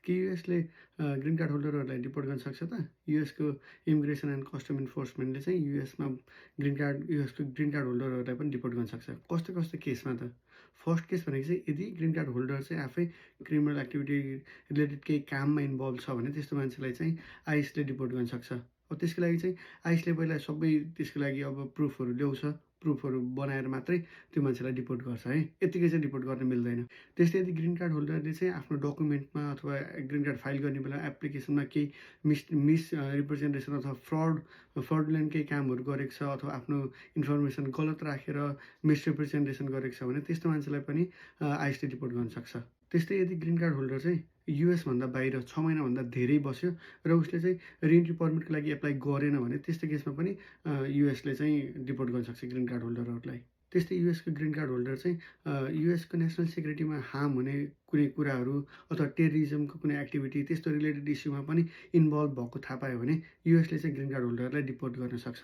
के युएसले green card होल्डरहरूलाई deport गर्न सक्छ त? युएसको इमिग्रेसन एन्ड कस्टम इन्फोर्समेन्टले चाहिँ युएसको ग्रिन कार्ड होल्डरहरूलाई पनि डिपोर्ट गर्न सक्छ। कस्तो कस्तो केसमा त? फर्स्ट केस भनेको चाहिँ यदि ग्रिन कार्ड होल्डर चाहिँ आफै क्रिमिनल एक्टिभिटी रिलेटेड केही काममा इन्भल्भ छ भने त्यस्तो मान्छेलाई चाहिँ आइसले डिपोर्ट गर्न सक्छ। त्यसको लागि चाहिँ आइसले पहिला सबै त्यसको लागि प्रुफहरू ल्याउँछ। प्रुफहरू बनाएर मात्रै त्यो मान्छेलाई डिपोर्ट गर्छ है। यत्तिकै चाहिँ डिपोर्ट गर्न मिल्दैन। त्यस्तै यदि ग्रिन कार्ड होल्डरले चाहिँ आफ्नो डकुमेन्टमा अथवा ग्रिन कार्ड फाइल गर्ने बेला एप्लिकेसनमा केही रिप्रेजेन्टेसन अथवा फ्रडुलेन्ट केही कामहरू गरेको छ अथवा आफ्नो इन्फर्मेसन गलत राखेर मिसरिप्रेजेन्टेसन गरेको छ भने त्यस्तो मान्छेलाई पनि आइसले डिपोर्ट गर्न सक्छ। त्यस्तै यदि ग्रिन कार्ड होल्डर चाहिँ युएसभन्दा बाहिर 6 महिनाभन्दा धेरै बस्यो र उसले चाहिँ रिएन्ट्री पर्मिटको लागि एप्लाई गरेन भने त्यस्तो केसमा पनि युएसले चाहिँ डिपोर्ट गर्न सक्छ ग्रिन कार्ड होल्डरहरूलाई। त्यस्तै युएसको ग्रिन कार्ड होल्डर चाहिँ युएसको नेसनल सेक्युरिटीमा हार्म हुने कुनै कुराहरू अथवा टेररिजमको कुनै एक्टिभिटी त्यस्तो रिलेटेड इस्युमा पनि इन्भल्भ भएको थाहा पायो भने युएसले चाहिँ ग्रिन कार्ड होल्डरलाई डिपोर्ट गर्न सक्छ।